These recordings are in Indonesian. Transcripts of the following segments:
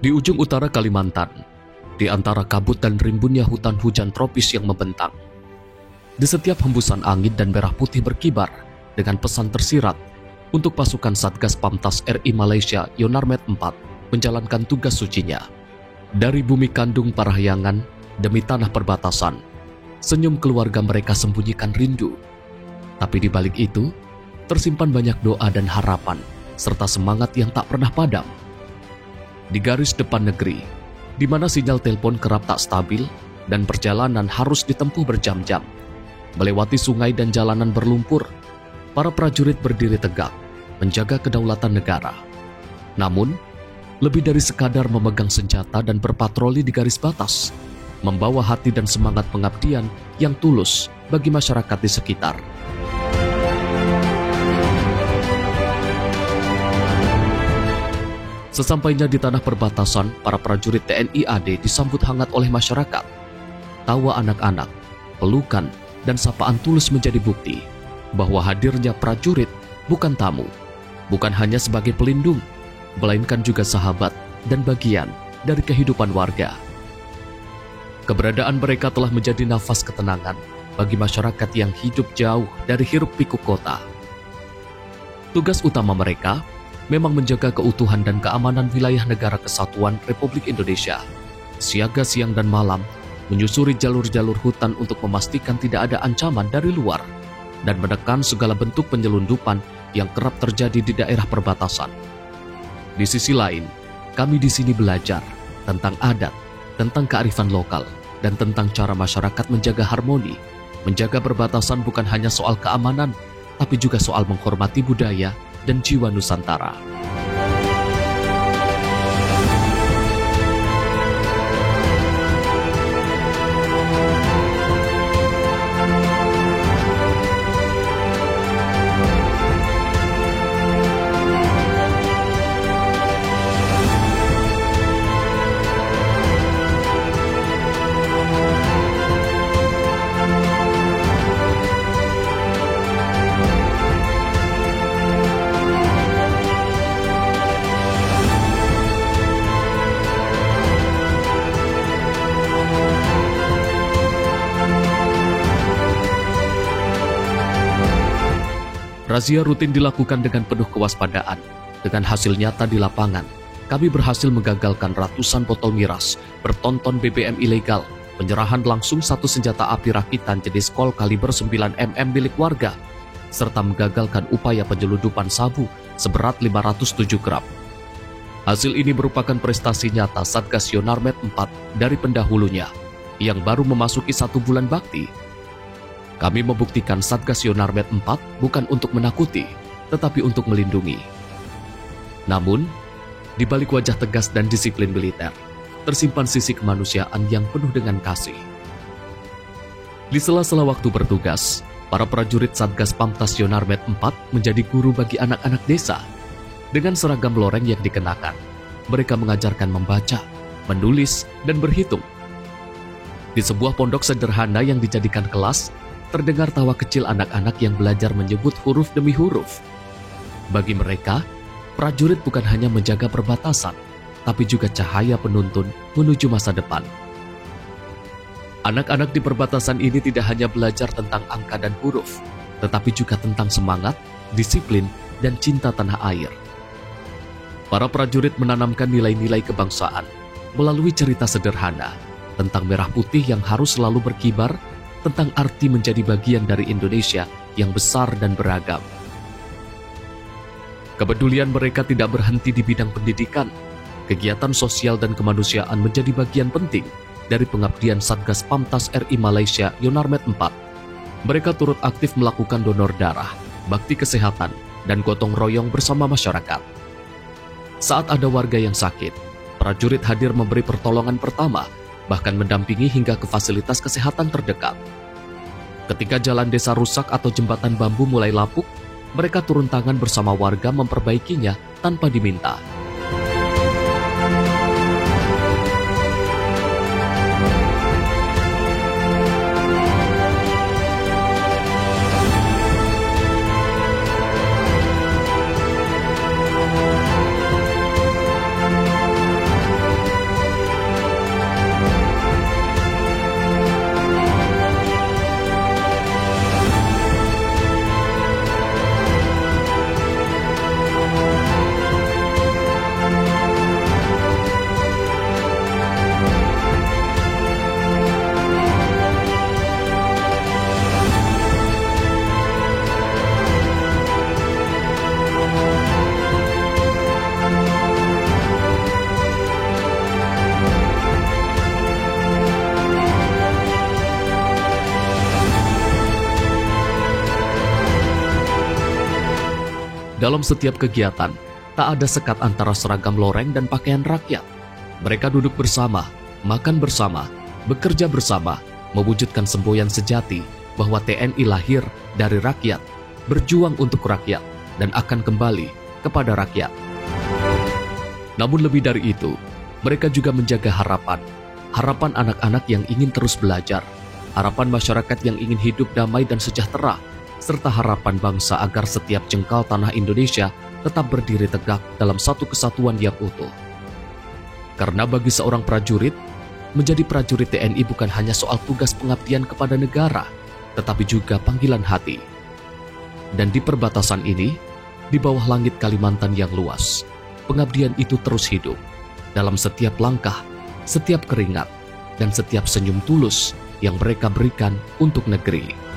Di ujung utara Kalimantan, di antara kabut dan rimbunnya hutan hujan tropis yang membentang, di setiap hembusan angin dan merah putih berkibar dengan pesan tersirat untuk pasukan Satgas Pamtas RI Malaysia Yonarmet 4 menjalankan tugas sucinya. Dari bumi kandung Parahyangan demi tanah perbatasan, senyum keluarga mereka sembunyikan rindu. Tapi di balik itu, tersimpan banyak doa dan harapan, serta semangat yang tak pernah padam. Di garis depan negeri, di mana sinyal telepon kerap tak stabil dan perjalanan harus ditempuh berjam-jam, melewati sungai dan jalanan berlumpur, para prajurit berdiri tegak, menjaga kedaulatan negara. Namun, lebih dari sekadar memegang senjata dan berpatroli di garis batas, membawa hati dan semangat pengabdian yang tulus bagi masyarakat di sekitar. Sesampainya di tanah perbatasan, para prajurit TNI AD disambut hangat oleh masyarakat. Tawa anak-anak, pelukan, dan sapaan tulus menjadi bukti bahwa hadirnya prajurit bukan tamu, bukan hanya sebagai pelindung, melainkan juga sahabat dan bagian dari kehidupan warga. Keberadaan mereka telah menjadi nafas ketenangan bagi masyarakat yang hidup jauh dari hiruk-pikuk kota. Tugas utama mereka memang menjaga keutuhan dan keamanan wilayah negara kesatuan Republik Indonesia, siaga siang dan malam, menyusuri jalur-jalur hutan untuk memastikan tidak ada ancaman dari luar, dan menekan segala bentuk penyelundupan yang kerap terjadi di daerah perbatasan. Di sisi lain, kami di sini belajar tentang adat, tentang kearifan lokal, dan tentang cara masyarakat menjaga harmoni. Menjaga perbatasan bukan hanya soal keamanan, tapi juga soal menghormati budaya dan jiwa Nusantara. Razia rutin dilakukan dengan penuh kewaspadaan. Dengan hasil nyata di lapangan, kami berhasil menggagalkan ratusan botol miras, bertonton BBM ilegal, penyerahan langsung satu senjata api rakitan jenis Colt kaliber 9mm milik warga, serta menggagalkan upaya penyelundupan sabu seberat 507 gram. Hasil ini merupakan prestasi nyata Satgas Yonarmet 4 dari pendahulunya, yang baru memasuki 1 bulan bakti. Kami membuktikan Satgas Yonarmet 4 bukan untuk menakuti, tetapi untuk melindungi. Namun, di balik wajah tegas dan disiplin militer, tersimpan sisi kemanusiaan yang penuh dengan kasih. Di sela-sela waktu bertugas, para prajurit Satgas Pamtas Yonarmet 4 menjadi guru bagi anak-anak desa. Dengan seragam loreng yang dikenakan, mereka mengajarkan membaca, menulis, dan berhitung. Di sebuah pondok sederhana yang dijadikan kelas, terdengar tawa kecil anak-anak yang belajar menyebut huruf demi huruf. Bagi mereka, prajurit bukan hanya menjaga perbatasan, tapi juga cahaya penuntun menuju masa depan. Anak-anak di perbatasan ini tidak hanya belajar tentang angka dan huruf, tetapi juga tentang semangat, disiplin, dan cinta tanah air. Para prajurit menanamkan nilai-nilai kebangsaan melalui cerita sederhana tentang merah putih yang harus selalu berkibar, tentang arti menjadi bagian dari Indonesia yang besar dan beragam. Kepedulian mereka tidak berhenti di bidang pendidikan. Kegiatan sosial dan kemanusiaan menjadi bagian penting dari pengabdian Satgas Pamtas RI Malaysia Yonarmet 4. Mereka turut aktif melakukan donor darah, bakti kesehatan, dan gotong royong bersama masyarakat. Saat ada warga yang sakit, prajurit hadir memberi pertolongan pertama, bahkan mendampingi hingga ke fasilitas kesehatan terdekat. Ketika jalan desa rusak atau jembatan bambu mulai lapuk, mereka turun tangan bersama warga memperbaikinya tanpa diminta. Dalam setiap kegiatan, tak ada sekat antara seragam loreng dan pakaian rakyat. Mereka duduk bersama, makan bersama, bekerja bersama, mewujudkan semboyan sejati bahwa TNI lahir dari rakyat, berjuang untuk rakyat, dan akan kembali kepada rakyat. Namun lebih dari itu, mereka juga menjaga harapan anak-anak yang ingin terus belajar, harapan masyarakat yang ingin hidup damai dan sejahtera, serta harapan bangsa agar setiap jengkal tanah Indonesia tetap berdiri tegak dalam satu kesatuan yang utuh. Karena bagi seorang prajurit, menjadi prajurit TNI bukan hanya soal tugas pengabdian kepada negara, tetapi juga panggilan hati. Dan di perbatasan ini, di bawah langit Kalimantan yang luas, pengabdian itu terus hidup dalam setiap langkah, setiap keringat, dan setiap senyum tulus yang mereka berikan untuk negeri.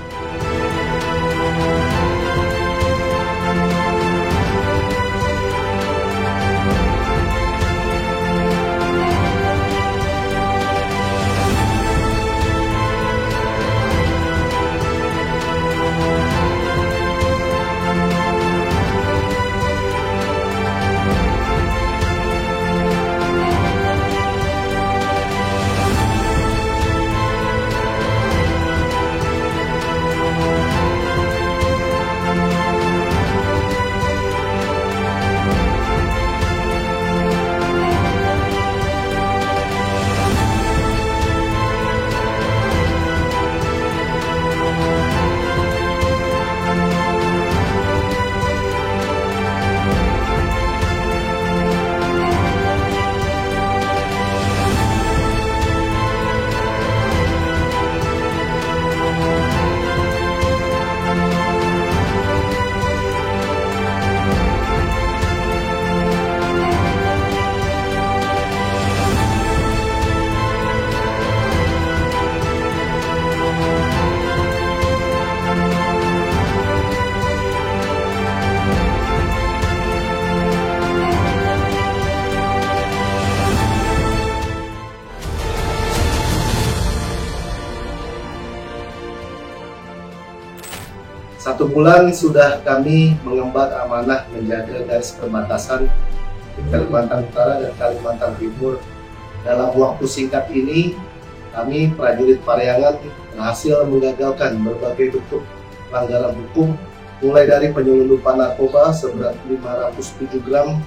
Satu bulan sudah kami mengemban amanah menjaga garis perbatasan di Kalimantan Utara dan Kalimantan Timur. Dalam waktu singkat ini, kami prajurit Parahyangan berhasil menggagalkan berbagai bentuk pelanggaran hukum, mulai dari penyelundupan narkoba seberat 507 gram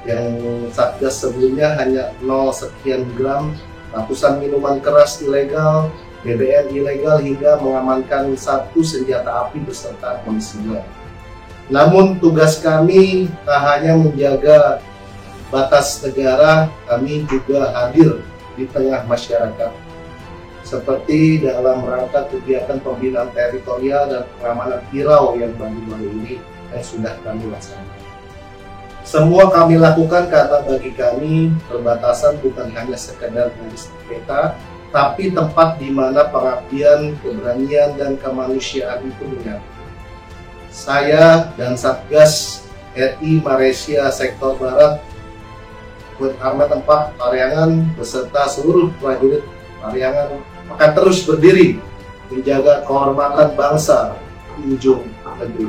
yang Satgas sebelumnya hanya 0 sekian gram, ratusan minuman keras ilegal, BBM ilegal, hingga mengamankan 1 senjata api beserta amunisinya. Namun tugas kami tak hanya menjaga batas negara, kami juga hadir di tengah masyarakat, seperti dalam rangka kegiatan pembinaan teritorial dan pengamanan Pirau yang baru-baru ini yang sudah kami laksanakan. Semua kami lakukan karena bagi kami perbatasan bukan hanya sekedar garis peta, tapi tempat di mana pengabdian, keberanian, dan kemanusiaan itu menyatu. Saya dan Satgas RI Malaysia Sektor Barat, Armat 4 Parahyangan beserta seluruh prajurit Parahyangan akan terus berdiri menjaga kehormatan bangsa di ujung negeri.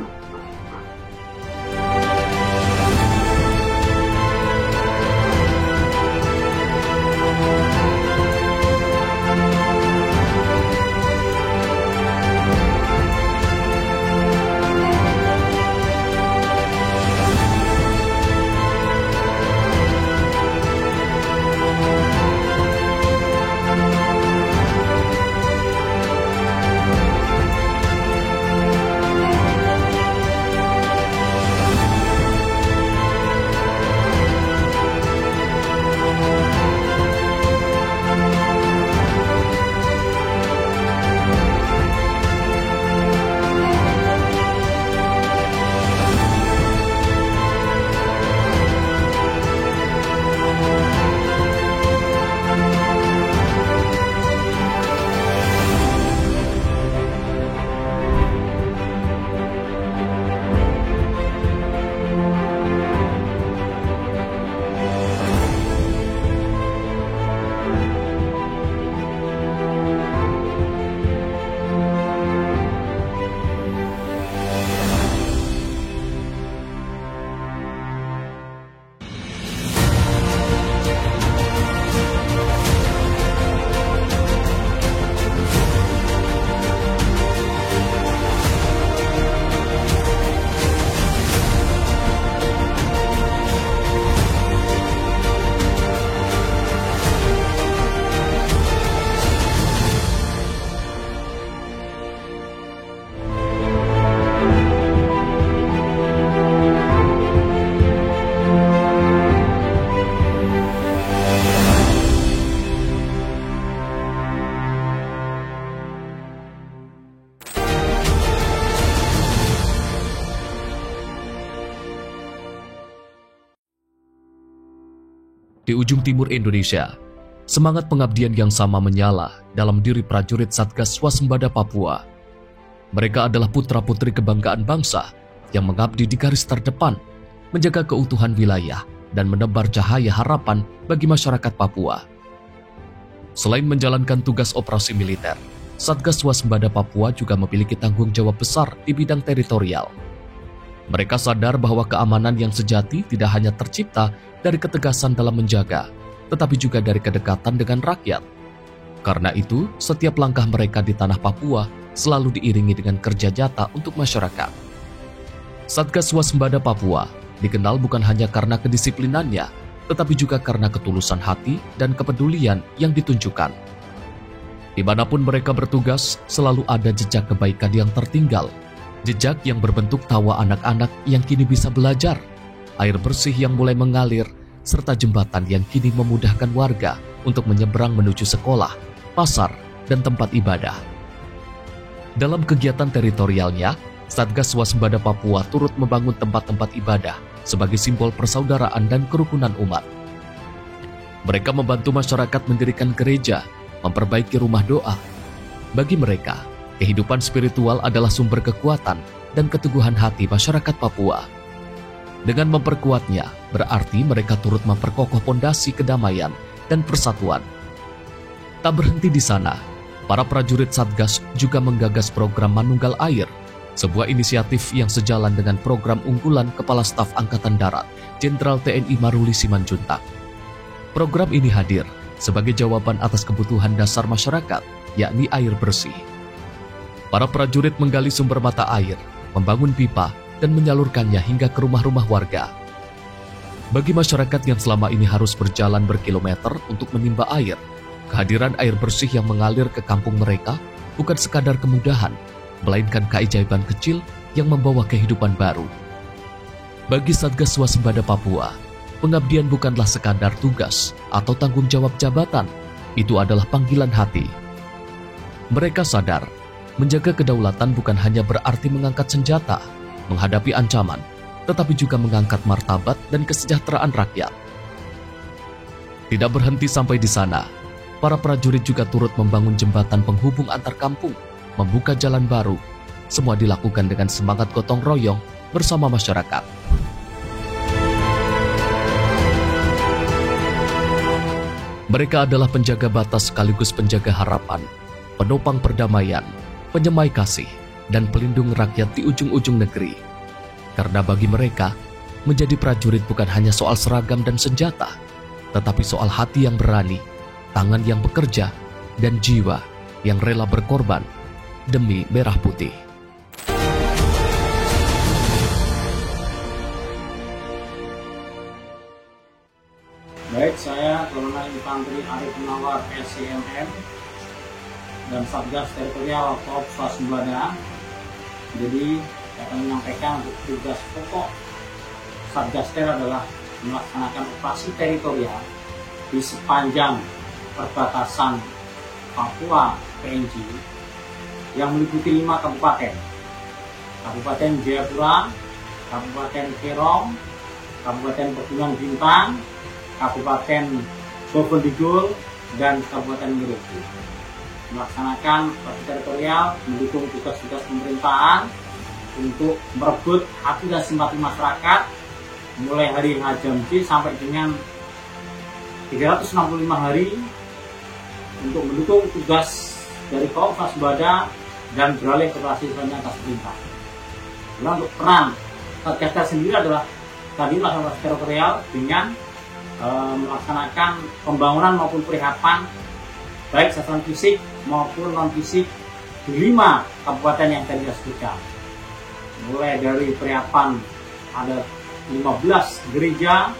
Di ujung timur Indonesia, semangat pengabdian yang sama menyala dalam diri prajurit Satgas Swasembada Papua. Mereka adalah putra-putri kebanggaan bangsa yang mengabdi di garis terdepan, menjaga keutuhan wilayah dan menebar cahaya harapan bagi masyarakat Papua. Selain menjalankan tugas operasi militer, Satgas Swasembada Papua juga memiliki tanggung jawab besar di bidang teritorial. Mereka sadar bahwa keamanan yang sejati tidak hanya tercipta dari ketegasan dalam menjaga, tetapi juga dari kedekatan dengan rakyat. Karena itu, setiap langkah mereka di tanah Papua selalu diiringi dengan kerja nyata untuk masyarakat. Satgas Swasembada Papua dikenal bukan hanya karena kedisiplinannya, tetapi juga karena ketulusan hati dan kepedulian yang ditunjukkan. Dimanapun mereka bertugas, selalu ada jejak kebaikan yang tertinggal, jejak yang berbentuk tawa anak-anak yang kini bisa belajar, air bersih yang mulai mengalir, serta jembatan yang kini memudahkan warga untuk menyeberang menuju sekolah, pasar, dan tempat ibadah. Dalam kegiatan teritorialnya, Satgas Swasembada Papua turut membangun tempat-tempat ibadah sebagai simbol persaudaraan dan kerukunan umat. Mereka membantu masyarakat mendirikan gereja, memperbaiki rumah doa. Bagi mereka, kehidupan spiritual adalah sumber kekuatan dan keteguhan hati masyarakat Papua. Dengan memperkuatnya, berarti mereka turut memperkokoh pondasi kedamaian dan persatuan. Tak berhenti di sana, para prajurit Satgas juga menggagas program Manunggal Air, sebuah inisiatif yang sejalan dengan program unggulan Kepala Staf Angkatan Darat, Jenderal TNI Maruli Simanjuntak. Program ini hadir sebagai jawaban atas kebutuhan dasar masyarakat, yakni air bersih. Para prajurit menggali sumber mata air, membangun pipa, dan menyalurkannya hingga ke rumah-rumah warga. Bagi masyarakat yang selama ini harus berjalan berkilometer untuk menimba air, kehadiran air bersih yang mengalir ke kampung mereka bukan sekadar kemudahan, melainkan keajaiban kecil yang membawa kehidupan baru. Bagi Satgas Swasembada Papua, pengabdian bukanlah sekadar tugas atau tanggung jawab jabatan, itu adalah panggilan hati. Mereka sadar, menjaga kedaulatan bukan hanya berarti mengangkat senjata, menghadapi ancaman, tetapi juga mengangkat martabat dan kesejahteraan rakyat. Tidak berhenti sampai di sana, para prajurit juga turut membangun jembatan penghubung antar kampung, membuka jalan baru. Semua dilakukan dengan semangat gotong royong bersama masyarakat. Mereka adalah penjaga batas sekaligus penjaga harapan, penopang perdamaian, penyemai kasih, dan pelindung rakyat di ujung-ujung negeri. Karena bagi mereka, menjadi prajurit bukan hanya soal seragam dan senjata, tetapi soal hati yang berani, tangan yang bekerja, dan jiwa yang rela berkorban demi merah putih. Baik, saya Kolonel Infanteri Arif Munawar SCMM dan Satgas Teritorial Korps Swasembada. Jadi, saya akan menyampaikan untuk tugas pokok Satgas Ter adalah melaksanakan operasi teritorial di sepanjang perbatasan Papua PNG yang meliputi 5 kabupaten. Kabupaten Jayapura, Kabupaten Kerong, Kabupaten Pegunungan Bintang, Kabupaten Bovendigul, dan Kabupaten Maluku. Melaksanakan operasi teritorial mendukung tugas-tugas pemerintahan untuk merebut hati dan simpati masyarakat mulai hari Hajamji sampai dengan 365 hari untuk mendukung tugas dari Korps Swasembada dan beralih ke operasi selanjutnya atas perintah. Untuk peran Satgas sendiri adalah tadi melaksanakan teritorial dengan melaksanakan pembangunan maupun perihapan baik secara fisik maupun non fisik di 5 kabupaten yang tadi saya sebutkan. Mulai dari perihapan ada 15 gereja,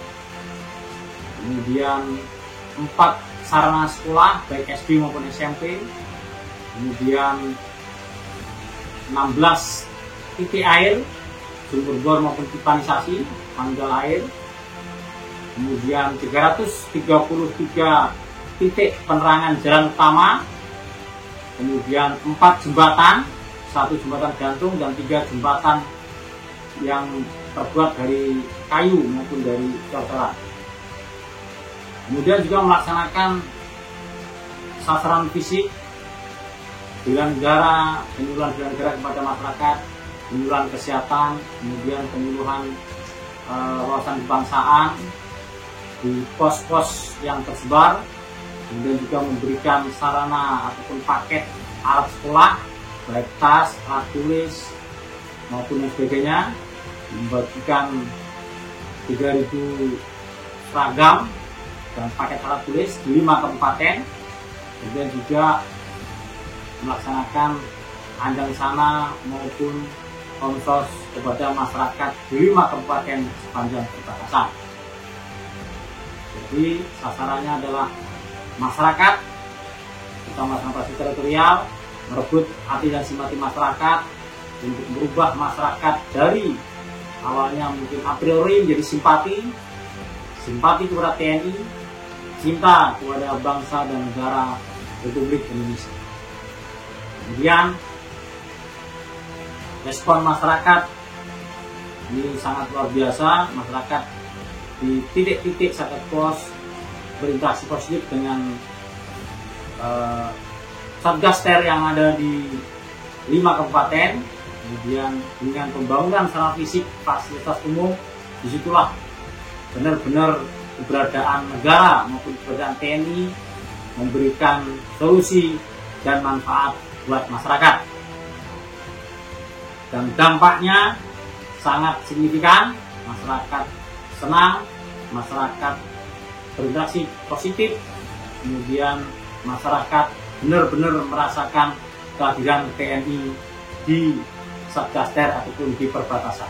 kemudian 4 sarana sekolah baik SD maupun SMP, kemudian 16 titik air, sumber bor maupun pipanisasi, manunggal air, kemudian 333 titik penerangan jalan utama, kemudian 4 jembatan, 1 jembatan gantung dan 3 jembatan yang terbuat dari kayu maupun dari cor-coran. Kemudian juga melaksanakan sasaran fisik, bela negara, penyuluhan bela negara kepada masyarakat, penyuluhan kesehatan, kemudian penyuluhan wawasan kebangsaan di pos-pos yang tersebar, kemudian juga memberikan sarana ataupun paket alat sekolah, baik tas, alat tulis, maupun yang sebagainya, membagikan 3.000 seragam dan paket alat tulis di 5 kabupaten, kemudian juga melaksanakan andang sana maupun konsos kepada masyarakat di 5 kabupaten sepanjang perbatasan. Jadi sasarannya adalah masyarakat, terutama transportasi teritorial, merebut hati dan simpati masyarakat untuk merubah masyarakat dari awalnya mungkin a priori menjadi simpati kepada TNI, cinta kepada bangsa dan negara Republik Indonesia. Kemudian respon masyarakat ini sangat luar biasa. Masyarakat di titik-titik satgas pos berinteraksi positif dengan satgas ter yang ada di 5 kabupaten. Kemudian dengan pembangunan secara fisik fasilitas umum, disitulah benar-benar keberadaan negara maupun keberadaan TNI memberikan solusi dan manfaat buat masyarakat. Dan dampaknya sangat signifikan, masyarakat senang, masyarakat berinteraksi positif, kemudian masyarakat benar-benar merasakan kehadiran TNI di satgas ter ataupun di perbatasan.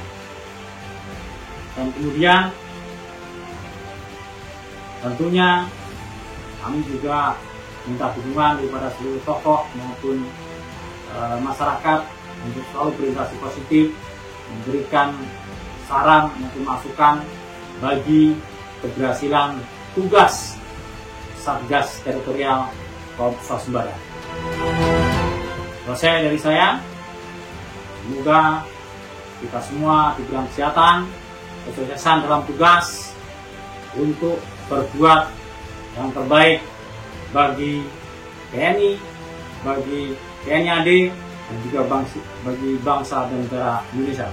Dan kemudian tentunya kami juga minta dukungan kepada seluruh tokoh maupun masyarakat untuk selalu berinteraksi positif, memberikan saran maupun masukan bagi keberhasilan tugas Satgas Teritorial Korps Swasembada. Selesai dari saya, semoga kita semua diberikan kesehatan, kesuksesan dalam tugas untuk berbuat yang terbaik bagi TNI, bagi TNI AD, dan juga bagi bangsa dan negara Indonesia.